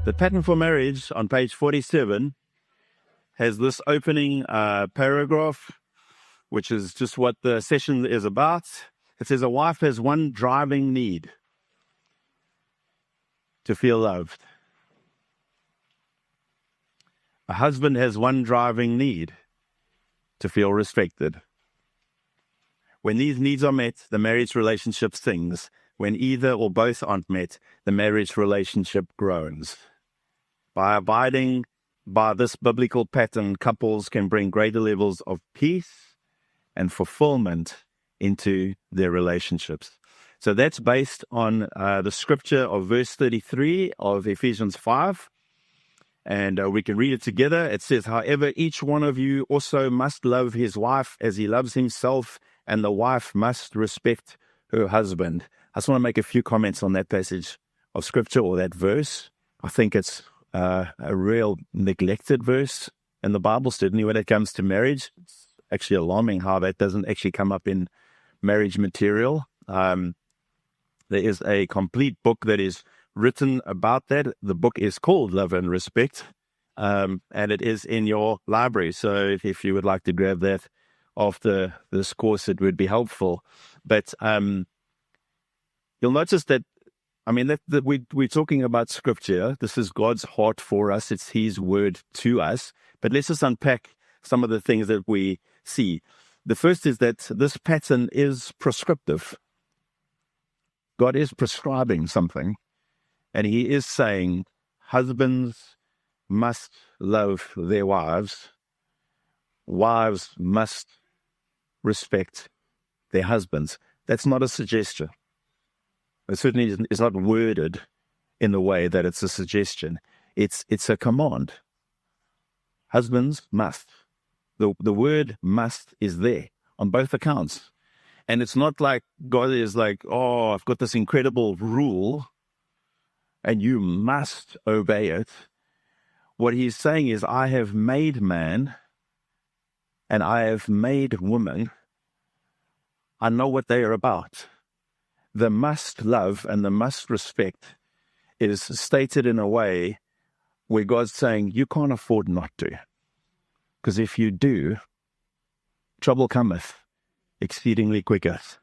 The pattern for marriage on page 47 has this opening paragraph, which is just what the session is about. It says a wife has one driving need: to feel loved. A husband has one driving need: to feel respected. When these needs are met, the marriage relationship sings. When either or both aren't met, the marriage relationship groans. By abiding by this biblical pattern, couples can bring greater levels of peace and fulfillment into their relationships. So that's based on the scripture of verse 33 of Ephesians 5. And we can read it together. It says, however, each one of you also must love his wife as he loves himself, and the wife must respect her husband. I just want to make a few comments on that passage of scripture, or that verse. I think it's a real neglected verse in the Bible, certainly when it comes to marriage. It's actually alarming how that doesn't actually come up in marriage material. There is a complete book that is written about that. The book is called Love and Respect, and it is in your library. So if you would like to grab that after this course, it would be helpful. But you'll notice that, we're talking about scripture. This is God's heart for us. It's his word to us. But let's just unpack some of the things that we see. The first is that this pattern is prescriptive. God is prescribing something, and he is saying husbands must love their wives. Wives must respect their husbands. That's not a suggestion. It certainly is not worded in the way that it's a suggestion. It's a command. Husbands must. The word must is there on both accounts. And it's not like God is like, oh, I've got this incredible rule and you must obey it. What he's saying is, I have made man and I have made woman. I know what they are about. The must love and the must respect is stated in a way where God's saying, you can't afford not to. Because if you do, trouble cometh exceedingly quicketh,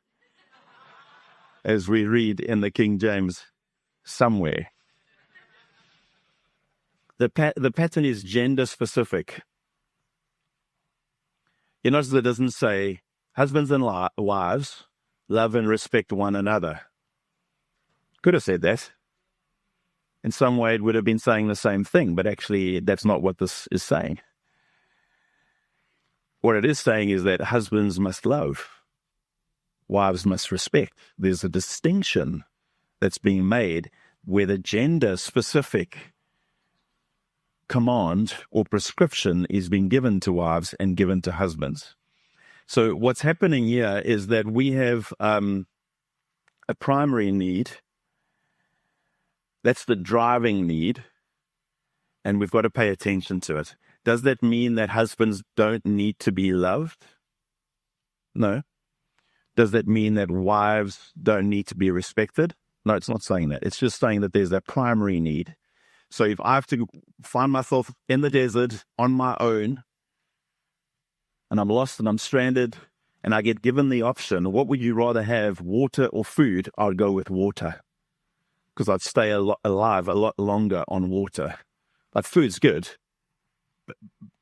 as we read in the King James somewhere. The pattern is gender specific. You notice it doesn't say husbands and wives love and respect one another. Could have said that. In some way, it would have been saying the same thing, but actually, that's not what this is saying. What it is saying is that husbands must love, wives must respect. There's a distinction that's being made where the gender-specific command or prescription is being given to wives and given to husbands. So what's happening here is that we have a primary need. That's the driving need, and we've got to pay attention to it. Does that mean that husbands don't need to be loved? No. Does that mean that wives don't need to be respected? No, it's not saying that. It's just saying that there's a primary need. So if I have to find myself in the desert on my own, and I'm lost and I'm stranded, and I get given the option, what would you rather have, water or food? I'd go with water, because I'd stay alive a lot longer on water. Like, food's good,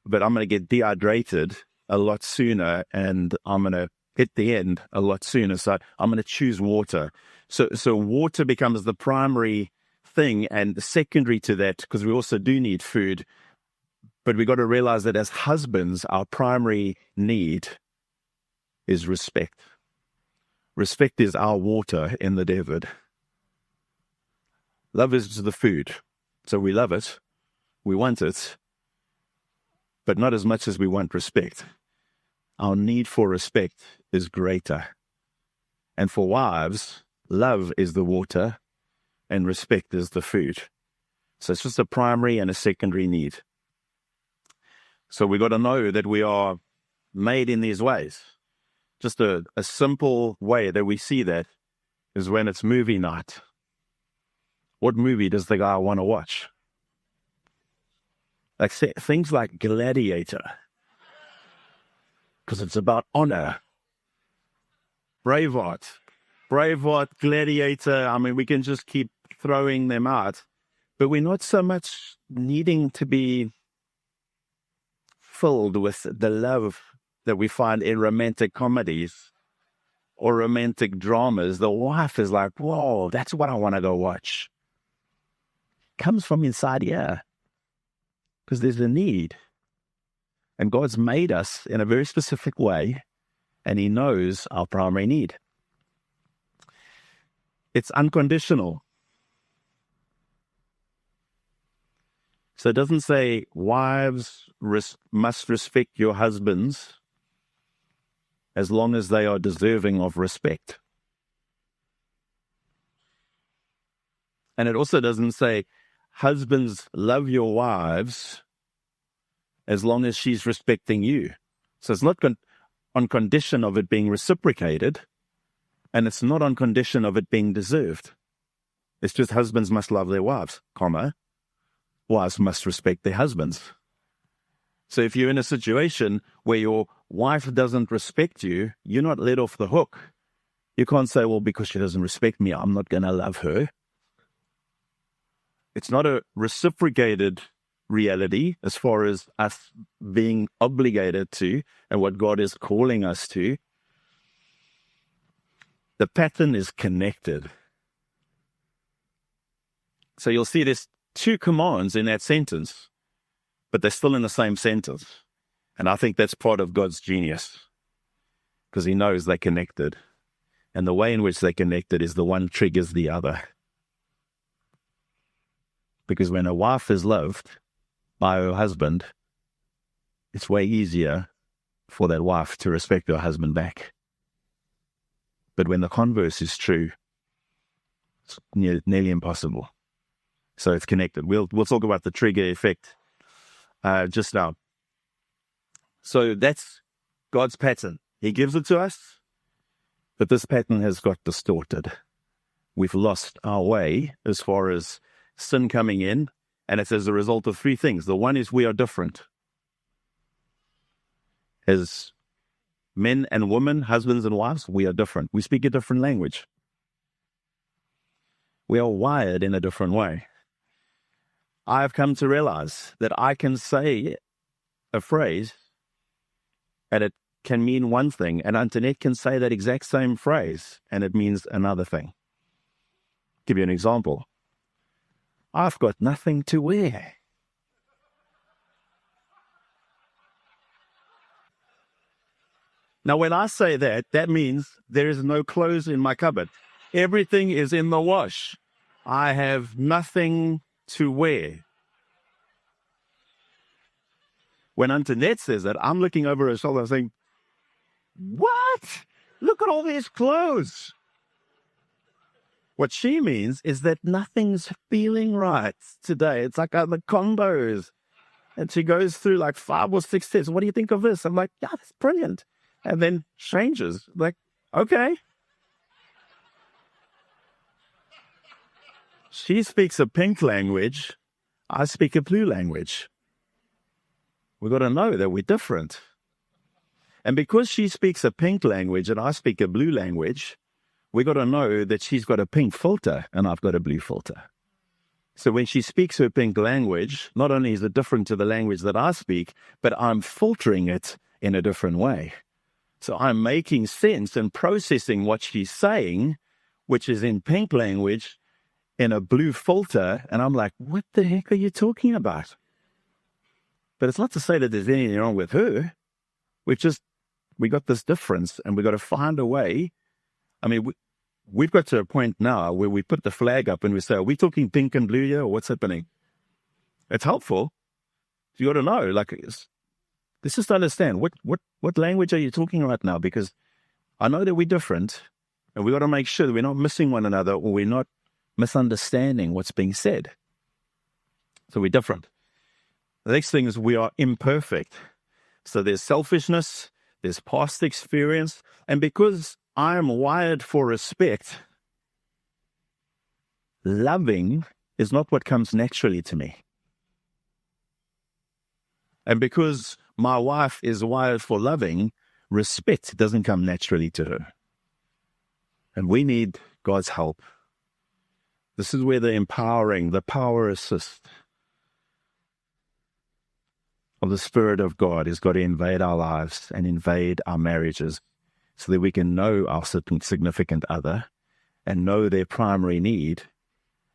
but I'm going to get dehydrated a lot sooner, and I'm going to hit the end a lot sooner. So I'm going to choose water. So water becomes the primary thing, and secondary to that, because we also do need food. But we got to realize that as husbands, our primary need is respect. Respect is our water in the desert. Love is the food. So we love it, we want it, but not as much as we want respect. Our need for respect is greater. And for wives, love is the water and respect is the food. So it's just a primary and a secondary need. So we got to know that we are made in these ways. Just a simple way that we see that is when it's movie night. What movie does the guy want to watch? Like things like Gladiator, because it's about honor. Braveheart, Gladiator. I mean, we can just keep throwing them out. But we're not so much needing to be filled with the love that we find in romantic comedies or romantic dramas. The wife is like, whoa, that's what I want to go watch. Comes from inside here because there's a need. And God's made us in a very specific way, and He knows our primary need. It's unconditional. So it doesn't say wives must respect your husbands as long as they are deserving of respect. And it also doesn't say husbands love your wives as long as she's respecting you. So it's not on condition of it being reciprocated, and it's not on condition of it being deserved. It's just husbands must love their wives, comma, wives must respect their husbands. So if you're in a situation where your wife doesn't respect you, you're not let off the hook. You can't say, well, because she doesn't respect me, I'm not going to love her. It's not a reciprocated reality as far as us being obligated to and what God is calling us to. The pattern is connected. So you'll see there's two commands in that sentence, but they're still in the same sentence. And I think that's part of God's genius, because He knows they're connected. And the way in which they're connected is the one triggers the other. Because when a wife is loved by her husband, it's way easier for that wife to respect her husband back. But when the converse is true, it's nearly impossible. So it's connected. We'll talk about the trigger effect just now. So that's God's pattern. He gives it to us, but this pattern has got distorted. We've lost our way as far as sin coming in, and it's as a result of three things. The one is we are different. As men and women, husbands and wives, we are different. We speak a different language. We are wired in a different way. I've come to realize that I can say a phrase and it can mean one thing, and Antoinette can say that exact same phrase and it means another thing. Give you an example. I've got nothing to wear. Now, when I say that, that means there is no clothes in my cupboard. Everything is in the wash. I have nothing to wear. When Antoinette says that, I'm looking over her shoulder saying, what? Look at all these clothes. What she means is that nothing's feeling right today. It's like the combos. And she goes through like 5 or 6 steps. What do you think of this? I'm like, yeah, that's brilliant. And then changes. Like, okay. She speaks a pink language. I speak a blue language. We've got to know that we're different. And because she speaks a pink language and I speak a blue language, we got to know that she's got a pink filter and I've got a blue filter. So when she speaks her pink language, not only is it different to the language that I speak, but I'm filtering it in a different way. So I'm making sense and processing what she's saying, which is in pink language, in a blue filter. And I'm like, what the heck are you talking about? But it's not to say that there's anything wrong with her. We got this difference and we got to find a way. I mean, we've got to a point now where we put the flag up and we say, are we talking pink and blue here or what's happening? It's helpful. You got to know, like, let's just understand what language are you talking right now? Because I know that we're different and we got to make sure that we're not missing one another or we're not misunderstanding what's being said. So we're different. The next thing is we are imperfect. So there's selfishness, there's past experience, and because I am wired for respect, loving is not what comes naturally to me. And because my wife is wired for loving, respect doesn't come naturally to her. And we need God's help. This is where the empowering, the power assist of the Spirit of God has got to invade our lives and invade our marriages so that we can know our significant other and know their primary need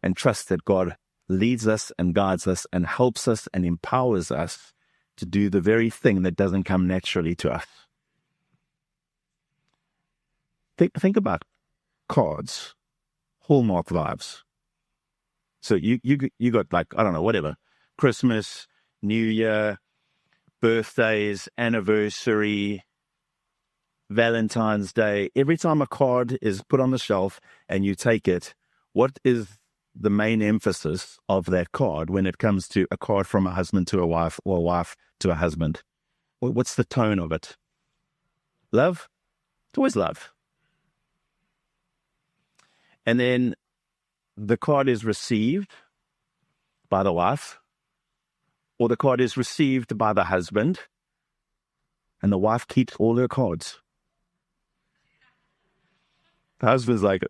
and trust that God leads us and guides us and helps us and empowers us to do the very thing that doesn't come naturally to us. Think about cards, Hallmark vibes. So you got like, I don't know, whatever, Christmas, New Year, birthdays, anniversary, Valentine's Day. Every time a card is put on the shelf and you take it, what is the main emphasis of that card when it comes to a card from a husband to a wife or a wife to a husband? What's the tone of it? Love? It's always love. And then the card is received by the wife, or the card is received by the husband, and the wife keeps all her cards. The husband's like,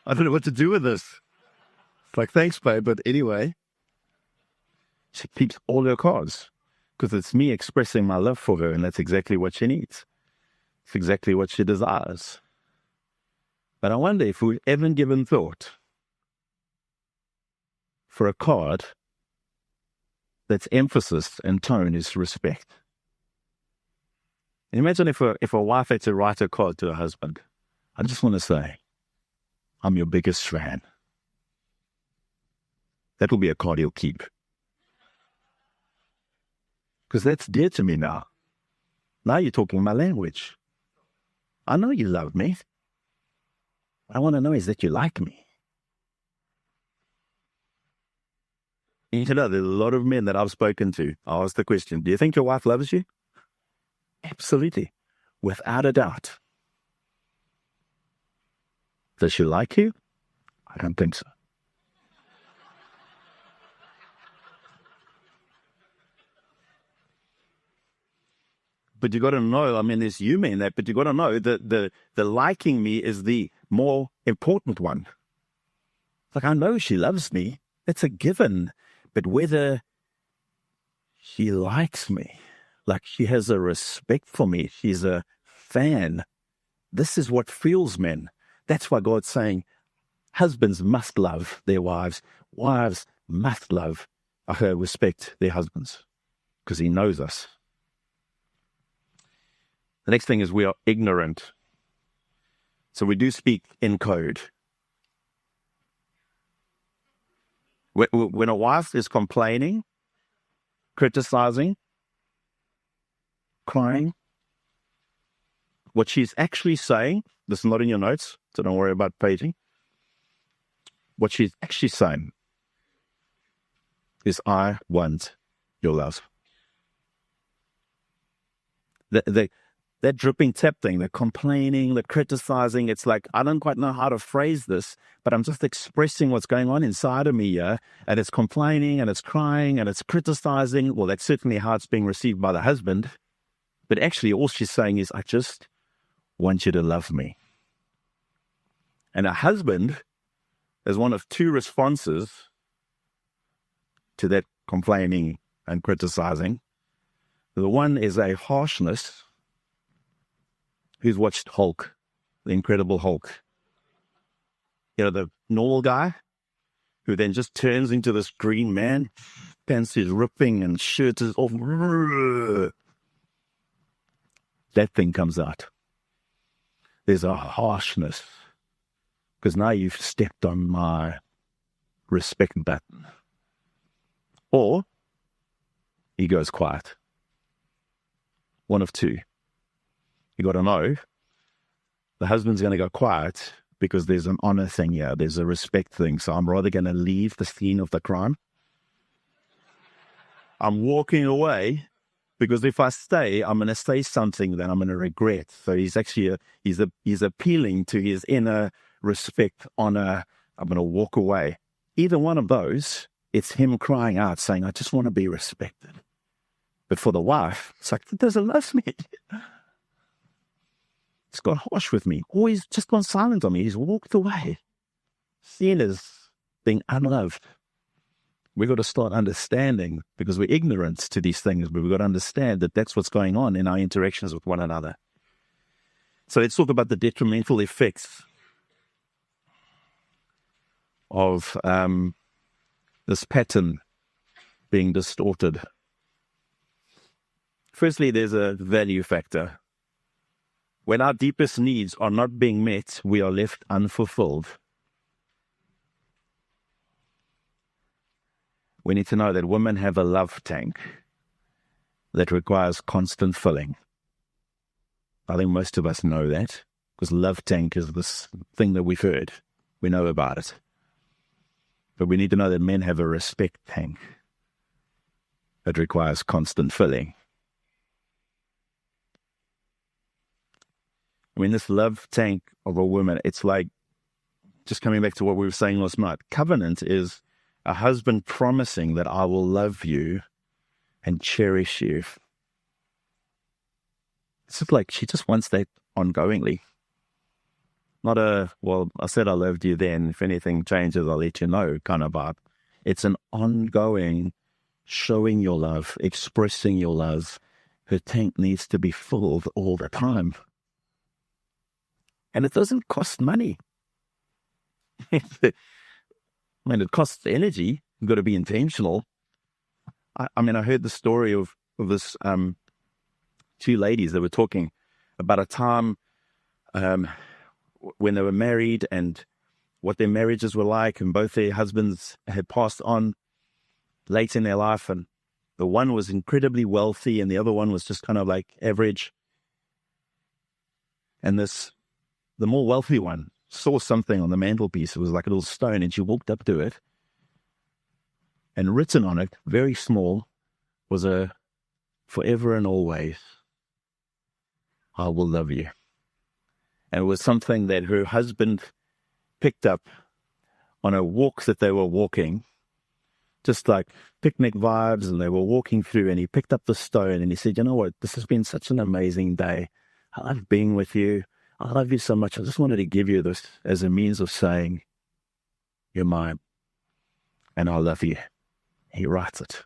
I don't know what to do with this. It's like, thanks, babe, but anyway. She keeps all her cards because it's me expressing my love for her, and that's exactly what she needs. It's exactly what she desires. But I wonder if we've ever given thought for a card that's emphasis and tone is respect. And imagine if a wife had to write a card to her husband. I just want to say, I'm your biggest fan. That will be a card he'll keep. Because that's dear to me now. Now you're talking my language. I know you love me. What I want to know is that you like me. You know, there's a lot of men that I've spoken to. I ask the question, do you think your wife loves you? Absolutely. Without a doubt. Does she like you? I don't think so. But you got to know, I mean, there's humor in that, but you got to know that the liking me is the more important one. Like, I know she loves me. That's a given. But whether she likes me, like she has a respect for me, she's a fan, this is what fuels men. That's why God's saying husbands must love their wives. Wives must respect their husbands because he knows us. The next thing is we are ignorant. So we do speak in code. When a wife is complaining, criticizing, crying, what she's actually saying, this is not in your notes, so don't worry about paging. What she's actually saying is, I want your love. That dripping tap thing, the complaining, the criticizing, it's like, I don't quite know how to phrase this, but I'm just expressing what's going on inside of me, yeah? And it's complaining, and it's crying, and it's criticizing. Well, that's certainly how it's being received by the husband. But actually, all she's saying is, I just want you to love me. And a husband is one of two responses to that complaining and criticizing. The one is a harshness. Who's watched Hulk, the Incredible Hulk? You know, the normal guy who then just turns into this green man, pants is ripping and shirt is off. That thing comes out. There's a harshness because now you've stepped on my respect button. Or he goes quiet. One of two. You got to know the husband's going to go quiet because there's an honor thing here. There's a respect thing. So I'm rather going to leave the scene of the crime. I'm walking away because if I stay, I'm going to say something that I'm going to regret. So he's actually, he's appealing to his inner respect, honor. I'm going to walk away. Either one of those it's him crying out, saying, I just want to be respected. But for the wife, it's like, he doesn't love me. He's got harsh with me. Or he's just gone silent on me. He's walked away. Seen as being unloved. We've got to start understanding, because we're ignorant to these things, but we've got to understand that that's what's going on in our interactions with one another. So let's talk about the detrimental effects of this pattern being distorted. Firstly, there's a value factor. When our deepest needs are not being met, we are left unfulfilled. We need to know that women have a love tank that requires constant filling. I think most of us know that, because love tank is this thing that we've heard. We know about it. But we need to know that men have a respect tank that requires constant filling. I mean, this love tank of a woman, it's like, just coming back to what we were saying last night, covenant is a husband promising that I will love you and cherish you. It's just like she just wants that ongoingly. Not a, well, I said I loved you then, if anything changes, I'll let you know kind of vibe. It's an ongoing showing your love, expressing your love. Her tank needs to be filled all the time. And it doesn't cost money. I mean, it costs energy. You've got to be intentional. I mean, I heard the story of this two ladies that were talking about a time when they were married and what their marriages were like, and both their husbands had passed on late in their life, and the one was incredibly wealthy and the other one was just kind of like average. And the more wealthy one saw something on the mantelpiece. It was like a little stone, and she walked up to it, and written on it, very small, was a forever and always, I will love you. And it was something that her husband picked up on a walk that they were walking, just like picnic vibes, and they were walking through, and he picked up the stone and he said, you know what, this has been such an amazing day. I love being with you. I love you so much. I just wanted to give you this as a means of saying, you're mine, and I love you. He writes it.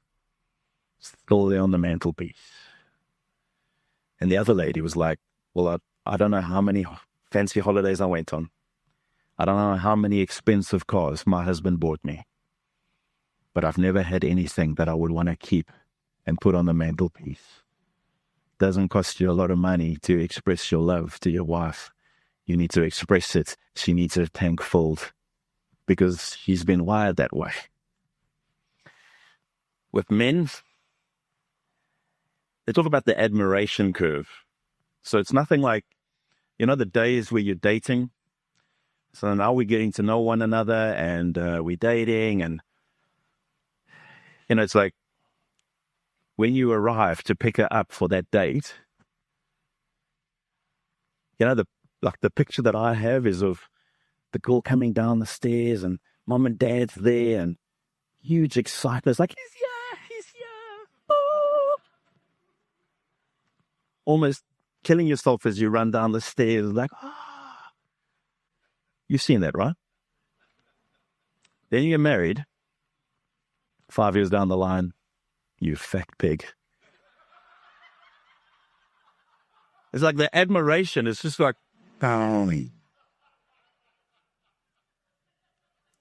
Still there on the mantelpiece. And the other lady was like, well, I don't know how many fancy holidays I went on. I don't know how many expensive cars my husband bought me. But I've never had anything that I would want to keep and put on the mantelpiece. Doesn't cost you a lot of money to express your love to your wife. You need to express it. She needs her tank filled because she's been wired that way. With men, they talk about the admiration curve. So it's nothing like, you know, the days where you're dating. So now we're getting to know one another, and we're dating, and, you know, it's like, when you arrive to pick her up for that date, you know, the picture that I have is of the girl coming down the stairs and mom and dad's there and huge excitement. It's like, he's here. Oh. Almost killing yourself as you run down the stairs, like, You've seen that, right? Then you get married, 5 years down the line, you fat pig. It's like the admiration is just like,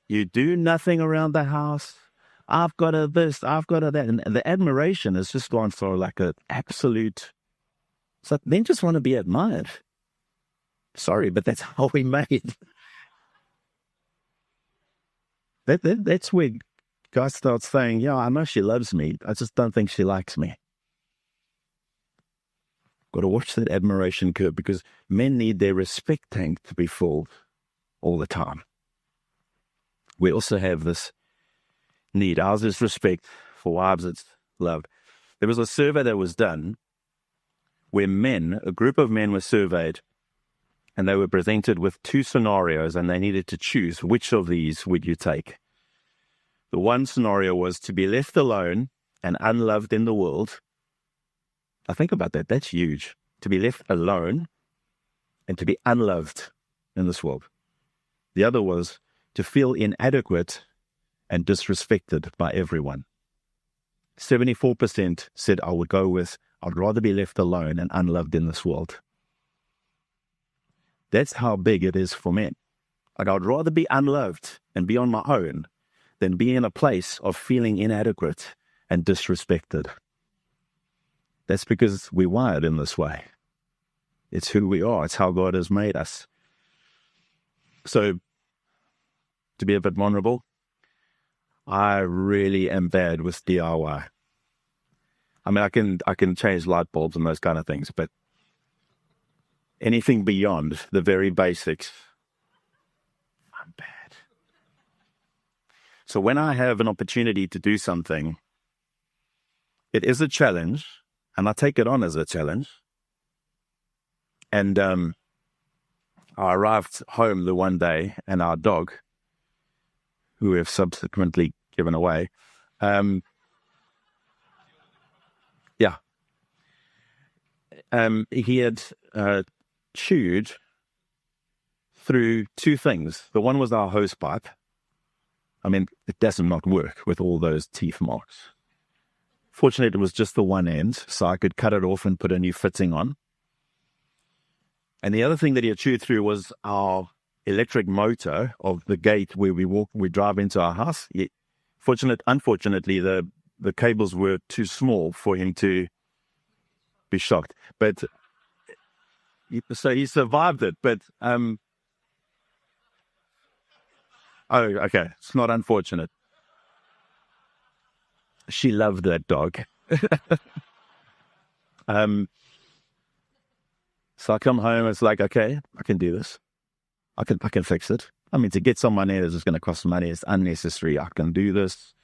you do nothing around the house. I've got a this, I've got a that. And the admiration has just gone for like an absolute. So men just want to be admired. Sorry, but that's how we made. That's where guys start saying, yeah, I know she loves me. I just don't think she likes me. Got to watch that admiration curve, because men need their respect tank to be full all the time. We also have this need. Ours is respect. For wives, it's love. There was a survey that was done where a group of men were surveyed, and they were presented with two scenarios, and they needed to choose which of these would you take. The one scenario was to be left alone and unloved in the world. Now think about that. That's huge. To be left alone and to be unloved in this world. The other was to feel inadequate and disrespected by everyone. 74% said I would go with, I'd rather be left alone and unloved in this world. That's how big it is for men. Like, I'd rather be unloved and be on my own than be in a place of feeling inadequate and disrespected. That's because we're wired in this way. It's who we are. It's how God has made us. So, to be a bit vulnerable, I really am bad with DIY. I mean, I can change light bulbs and those kind of things, but anything beyond the very basics, I'm bad. So when I have an opportunity to do something, it is a challenge, and I take it on as a challenge. And I arrived home the one day, and our dog, who we have subsequently given away, he had chewed through two things. The one was our hose pipe. I mean, it does not work with all those teeth marks. Fortunately, it was just the one end, so I could cut it off and put a new fitting on. And the other thing that he had chewed through was our electric motor of the gate where we drive into our house. Unfortunately, the cables were too small for him to be shocked. But so he survived it. But oh, okay, it's not unfortunate. She loved that dog. So I come home, it's like, okay, I can do this. I can fix it. I mean, to get someone in is just going to cost money. It's unnecessary. I can do this.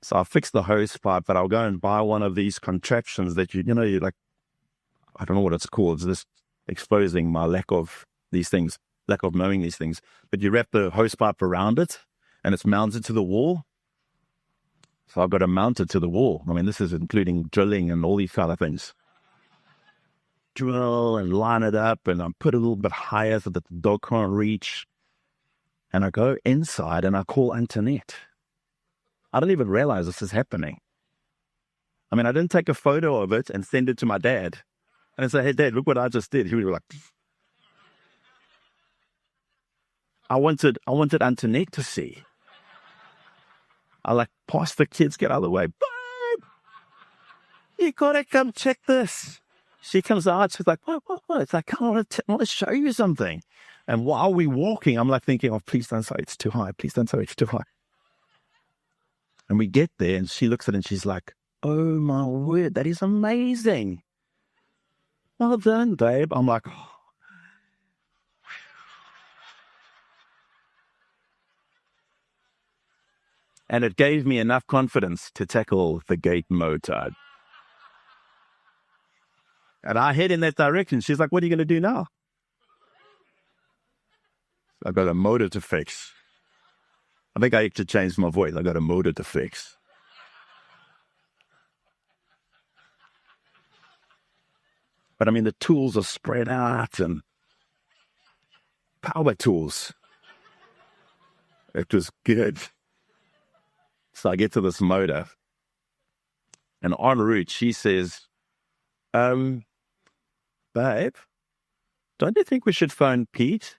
So I fixed the hose pipe, but I'll go and buy one of these contraptions that you like, I don't know what it's called. It's just exposing my lack of knowing these things. But you wrap the hose pipe around it and it's mounted to the wall. So I've got to mount it to the wall. I mean, this is including drilling and all these kind of things. Drill and line it up, and I put it a little bit higher so that the dog can't reach. And I go inside and I call Antoinette. I don't even realize this is happening. I mean, I didn't take a photo of it and send it to my dad. And I say, hey, Dad, look what I just did. He was like, I wanted Antoinette to see. I like, pass the kids, get out of the way. Babe, you gotta come check this. She comes out, she's like, what? It's like, I want to show you something. And while we're walking, I'm like thinking, oh, please don't say it's too high. Please don't say it's too high. And we get there and she looks at it and she's like, oh my word, that is amazing. Well done, babe. I'm like, oh. And it gave me enough confidence to tackle the gate motor. And I head in that direction. She's like, what are you going to do now? I've got a motor to fix. I think I actually changed my voice. I got a motor to fix. But I mean, the tools are spread out and power tools. It was good. So I get to this motor, and en route, she says, babe, don't you think we should phone Pete?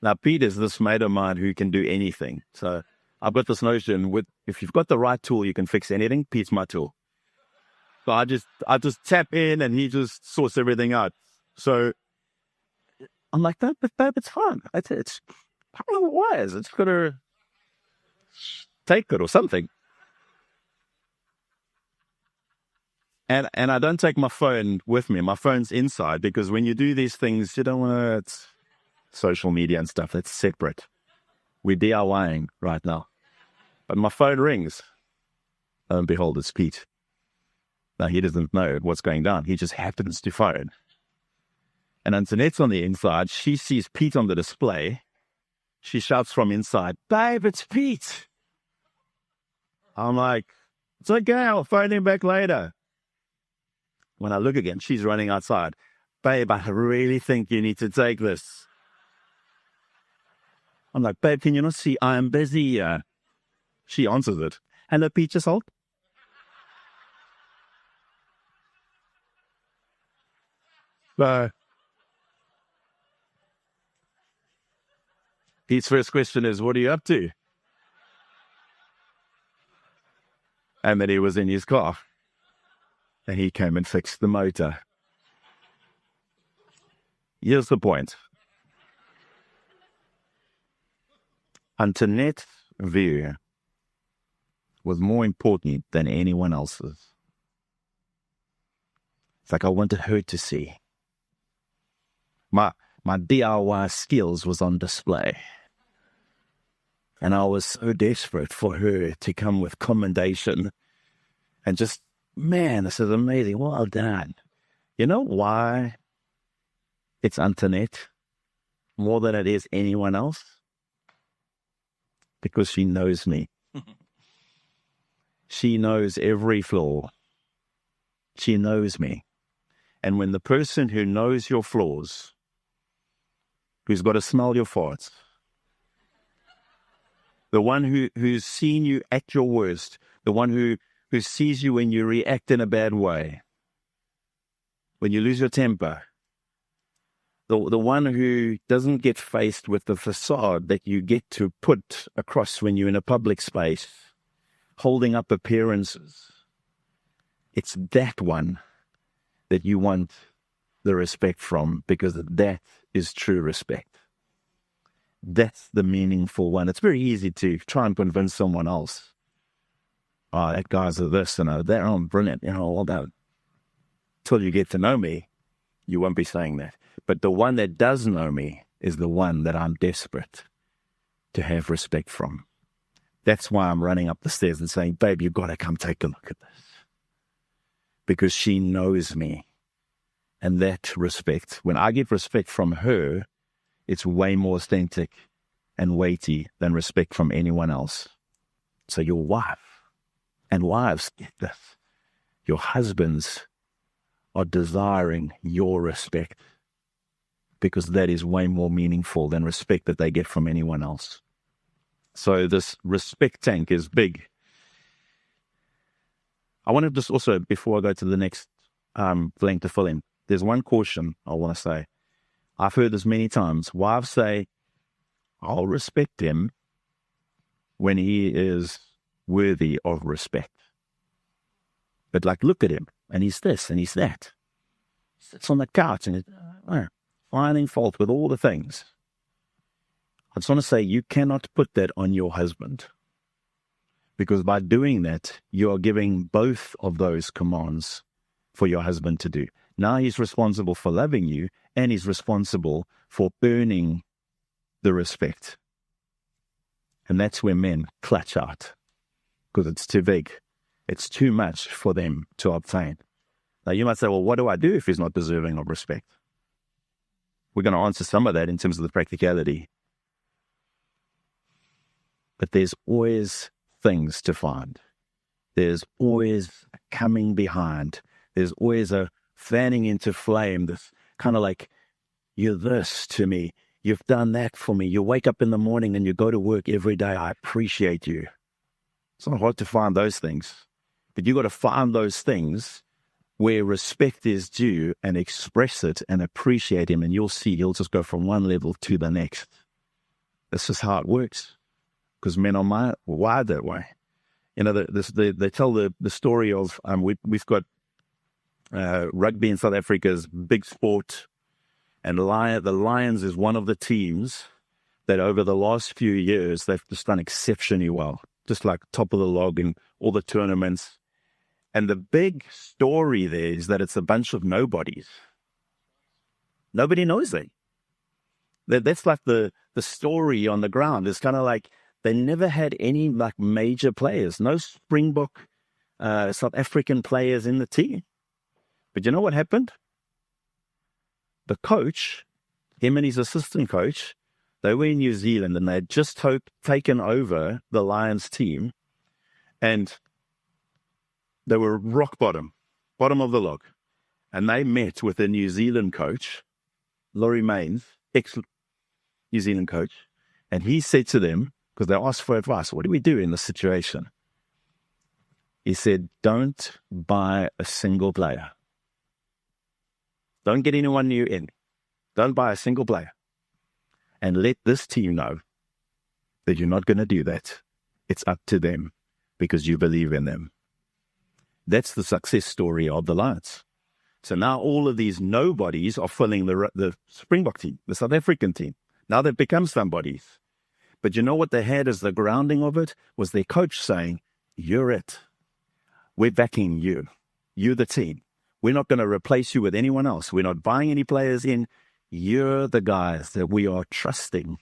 Now, Pete is this mate of mine who can do anything. So I've got this notion if you've got the right tool, you can fix anything. Pete's my tool. So I just tap in and he just sorts everything out. So I'm like, no, but babe, it's fine. It's I don't know why. It's got to take it or something. And I don't take my phone with me. My phone's inside because when you do these things, you don't want to, it's social media and stuff. That's separate. We're DIYing right now. But my phone rings. Lo and behold, it's Pete. Now, he doesn't know what's going down. He just happens to phone. And Antoinette's on the inside. She sees Pete on the display. She shouts from inside, babe, it's Pete. I'm like, it's okay, I'll phone him back later. When I look again, she's running outside. Babe, I really think you need to take this. I'm like, babe, can you not see I am busy? She answers it. Hello, Peach Salt. So his first question is, what are you up to? And then he was in his car. And he came and fixed the motor. Here's the point. Antoinette's view was more important than anyone else's. It's like I wanted her to see. My DIY skills was on display. And I was so desperate for her to come with commendation. And just, man, this is amazing. Well done. You know why it's Antoinette more than it is anyone else? Because she knows me. She knows every flaw. She knows me. And when the person who knows your flaws, who's got to smell your farts, the one who's seen you at your worst, the one who sees you when you react in a bad way, when you lose your temper, the one who doesn't get faced with the facade that you get to put across when you're in a public space, holding up appearances. It's that one that you want the respect from, because that is true respect. That's the meaningful one. It's very easy to try and convince someone else. Oh, that guy's a this and that. Oh, brilliant. All that. Till you get to know me, you won't be saying that. But the one that does know me is the one that I'm desperate to have respect from. That's why I'm running up the stairs and saying, babe, you've got to come take a look at this. Because she knows me. And that respect, when I get respect from her, it's way more authentic and weighty than respect from anyone else. So your wife, and wives, get this, your husbands are desiring your respect, because that is way more meaningful than respect that they get from anyone else. So this respect tank is big. I want to just also, before I go to the next blank to fill in, there's one caution I want to say. I've heard this many times. Wives say, I'll respect him when he is worthy of respect. But like, look at him, and he's this, and he's that. He sits on the couch, and he's finding fault with all the things. I just want to say, you cannot put that on your husband. Because by doing that, you are giving both of those commands for your husband to do. Now he's responsible for loving you, and he's responsible for earning the respect. And that's where men clutch out, because it's too big. It's too much for them to obtain. Now you might say, well, what do I do if he's not deserving of respect? We're going to answer some of that in terms of the practicality. But there's always things to find. There's always a coming behind. There's always a fanning into flame. This kind of like, you're this to me. You've done that for me. You wake up in the morning and you go to work every day. I appreciate you. It's not hard to find those things. But you got to find those things where respect is due and express it and appreciate him. And you'll see he'll just go from one level to the next. This is how it works. Because men are wired that way. You know, they tell the story of, we've got rugby in South Africa is big sport. And the Lions is one of the teams that over the last few years, they've just done exceptionally well. Just like top of the log in all the tournaments. And the big story there is that it's a bunch of nobodies. Nobody knows them. That's like the story on the ground. It's kind of like they never had any like major players. No Springbok South African players in the team. But you know what happened? The coach, him and his assistant coach, they were in New Zealand and they had just taken over the Lions team. And they were rock bottom of the log. And they met with a New Zealand coach, Laurie Mains, ex-New Zealand coach. And he said to them, because they asked for advice, what do we do in this situation? He said, don't buy a single player. Don't get anyone new in. Don't buy a single player. And let this team know that you're not going to do that. It's up to them because you believe in them. That's the success story of the Lions. So now all of these nobodies are filling the Springbok team, the South African team. Now they've become somebodies. But you know what they had as the grounding of it was their coach saying, you're it. We're backing you. You're the team. We're not going to replace you with anyone else. We're not buying any players in. You're the guys that we are trusting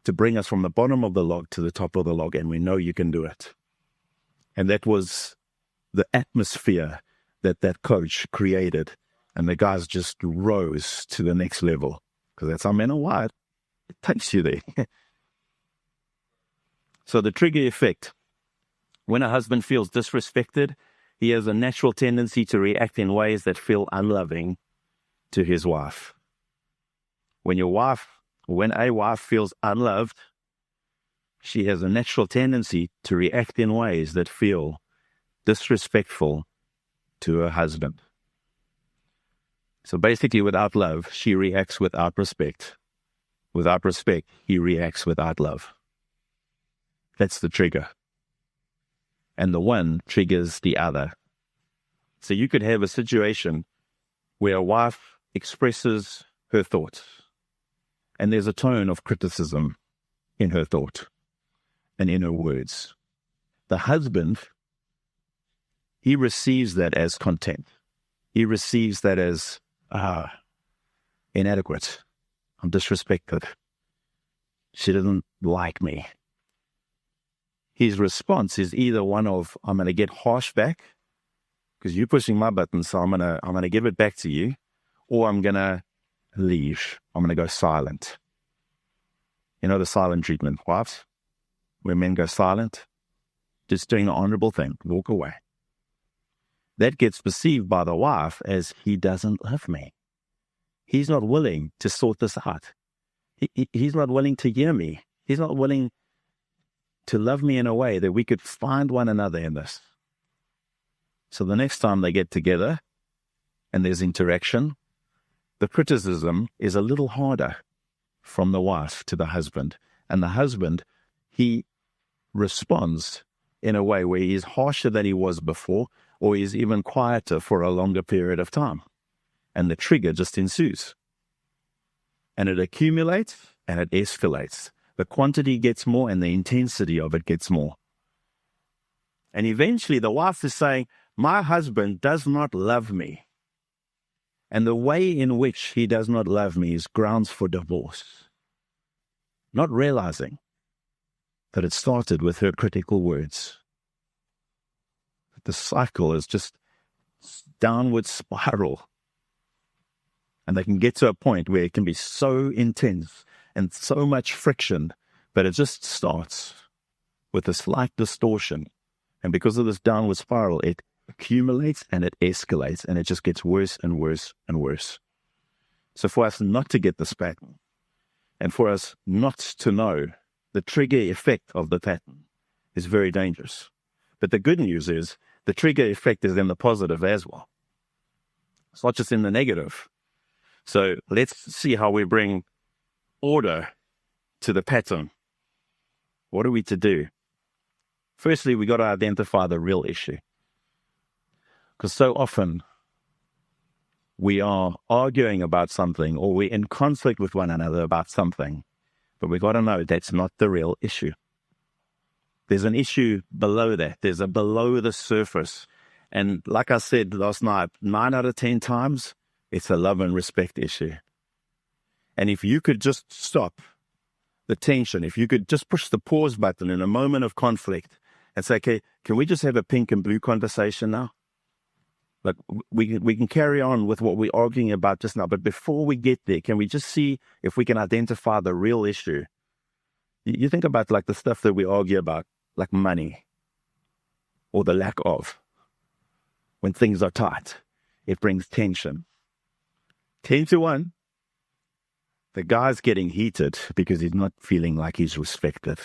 to bring us from the bottom of the log to the top of the log, and we know you can do it. And that was the atmosphere that coach created, and the guys just rose to the next level, because that's how men are wired. It takes you there. So the trigger effect. When a husband feels disrespected, he has a natural tendency to react in ways that feel unloving to his wife. When a wife feels unloved, she has a natural tendency to react in ways that feel disrespectful to her husband. So basically, without love, she reacts without respect. Without respect, he reacts without love. That's the trigger. And the one triggers the other. So you could have a situation where a wife expresses her thoughts, and there's a tone of criticism in her thought and in her words. The husband, he receives that as contempt. He receives that as inadequate. I'm disrespected. She doesn't like me. His response is either one of, I'm going to get harsh back because you're pushing my buttons, so I'm going to give it back to you, or I'm going to leave. I'm going to go silent. You know the silent treatment, wives? Where men go silent, just doing the honorable thing, walk away. That gets perceived by the wife as he doesn't love me. He's not willing to sort this out. He's not willing to hear me. He's not willing to love me in a way that we could find one another in this. So the next time they get together and there's interaction, the criticism is a little harder from the wife to the husband. And the husband, he responds in a way where he is harsher than he was before, or he's even quieter for a longer period of time. And the trigger just ensues. And it accumulates and it escalates. The quantity gets more and the intensity of it gets more. And eventually the wife is saying, my husband does not love me. And the way in which he does not love me is grounds for divorce. Not realizing that it started with her critical words. The cycle is just downward spiral. And they can get to a point where it can be so intense and so much friction, but it just starts with a slight distortion. And because of this downward spiral, it accumulates and it escalates, and it just gets worse and worse and worse. So for us not to get this pattern, and for us not to know the trigger effect of the pattern, is very dangerous. But the good news is the trigger effect is in the positive as well. It's not just in the negative. So let's see how we bring order to the pattern. What are we to do? Firstly, we got to identify the real issue. Because so often we are arguing about something, or we're in conflict with one another about something, but we got to know that's not the real issue. There's an issue below that. There's a below the surface. And like I said last night, 9 out of 10 times, it's a love and respect issue. And if you could just stop the tension, if you could just push the pause button in a moment of conflict and say, okay, can we just have a pink and blue conversation now? Like we can carry on with what we're arguing about just now, but before we get there, can we just see if we can identify the real issue? You think about like the stuff that we argue about, like money. or the lack of. When things are tight, it brings tension. 10-1, the guy's getting heated because he's not feeling like he's respected.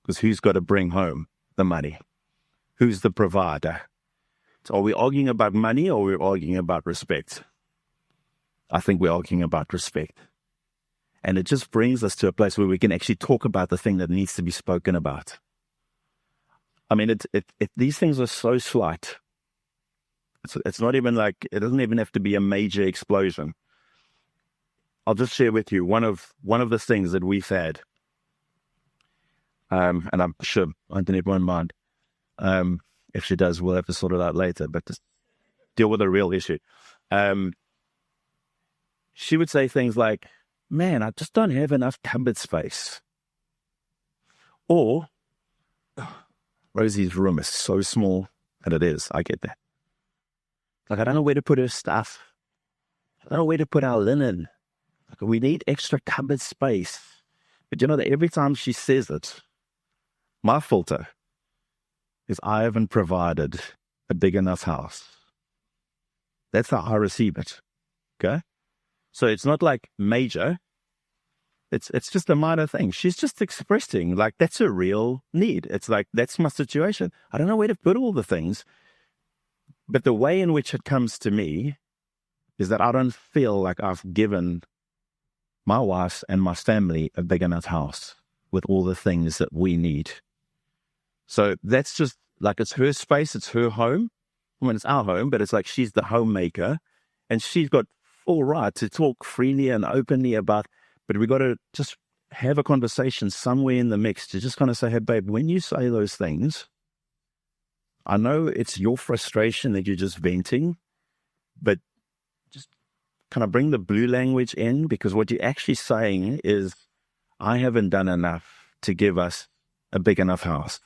Because who's got to bring home the money? Who's the provider? So are we arguing about money or are we arguing about respect? I think we're arguing about respect. And it just brings us to a place where we can actually talk about the thing that needs to be spoken about. I mean, these things are so slight. It's not even like, it doesn't even have to be a major explosion. I'll just share with you one of the things that we've had. And I'm sure Antoinette won't mind. If she does, we'll have to sort it out later, but just deal with a real issue. She would say things like, man, I just don't have enough cupboard space. Or, Rosie's room is so small, and it is, I get that. Like, I don't know where to put her stuff. I don't know where to put our linen. Like, we need extra cupboard space. But you know that every time she says it, my filter is I haven't provided a big enough house. That's how I receive it. Okay? So it's not like major. It's just a minor thing. She's just expressing, like, that's a real need. It's like, that's my situation. I don't know where to put all the things. But the way in which it comes to me is that I don't feel like I've given my wife and my family a big enough house with all the things that we need. So that's just like, it's her space, it's her home. I mean, it's our home, but it's like she's the homemaker and she's got full right to talk freely and openly about, but we got to just have a conversation somewhere in the mix to just kind of say, hey, babe, when you say those things, I know it's your frustration that you're just venting, but just kind of bring the blue language in, because what you're actually saying is, I haven't done enough to give us a big enough house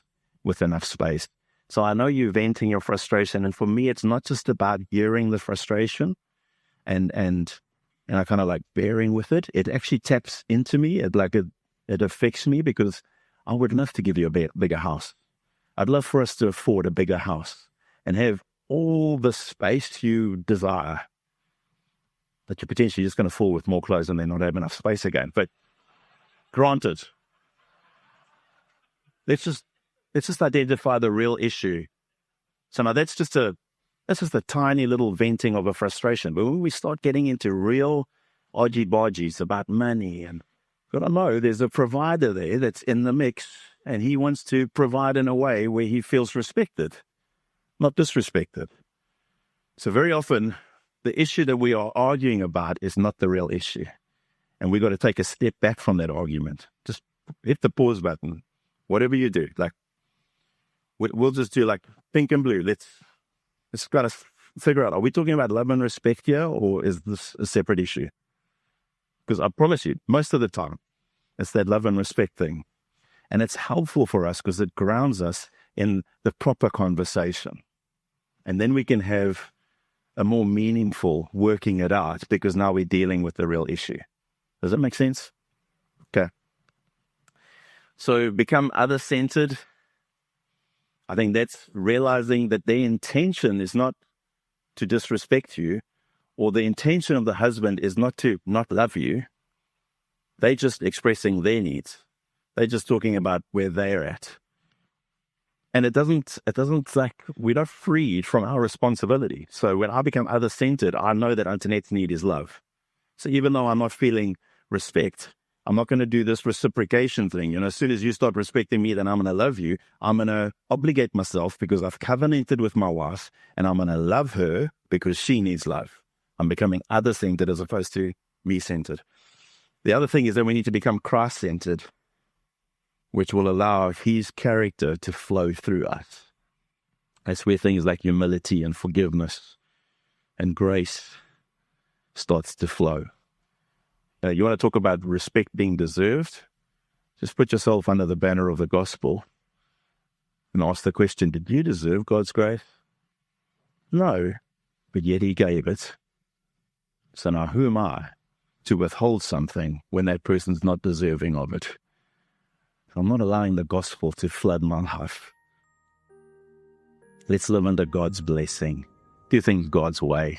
with enough space. So I know you're venting your frustration. And for me, it's not just about hearing the frustration and I kind of like bearing with it. It actually taps into me. It affects me, because I would love to give you a bigger house. I'd love for us to afford a bigger house and have all the space you desire. But you're potentially just going to fall with more clothes and then not have enough space again. But granted, let's just identify the real issue. So now that's just a tiny little venting of a frustration. But when we start getting into real argy-bargies about money, and but I know there's a provider there that's in the mix, and he wants to provide in a way where he feels respected, not disrespected. So very often, the issue that we are arguing about is not the real issue. And we've got to take a step back from that argument. Just hit the pause button. Whatever you do, like, we'll just do like pink and blue. Let's kind of figure out, are we talking about love and respect here, or is this a separate issue? Because I promise you, most of the time, it's that love and respect thing. And it's helpful for us because it grounds us in the proper conversation. And then we can have a more meaningful working it out, because now we're dealing with the real issue. Does that make sense? Okay. So become other-centered. I think that's realizing that their intention is not to disrespect you, or the intention of the husband is not to not love you. They're just expressing their needs. They're just talking about where they're at. And it doesn't like, we're not freed from our responsibility. So when I become other-centered, I know that Antoinette's need is love. So even though I'm not feeling respect, I'm not going to do this reciprocation thing. You know, as soon as you start respecting me, then I'm going to love you. I'm going to obligate myself because I've covenanted with my wife, and I'm going to love her because she needs love. I'm becoming other-centered as opposed to me-centered. The other thing is that we need to become Christ-centered, which will allow his character to flow through us. That's where things like humility and forgiveness and grace starts to flow. You want to talk about respect being deserved? Just put yourself under the banner of the gospel and ask the question, did you deserve God's grace? No, but yet he gave it. So now who am I to withhold something when that person's not deserving of it? I'm not allowing the gospel to flood my life. Let's live under God's blessing. Do things God's way.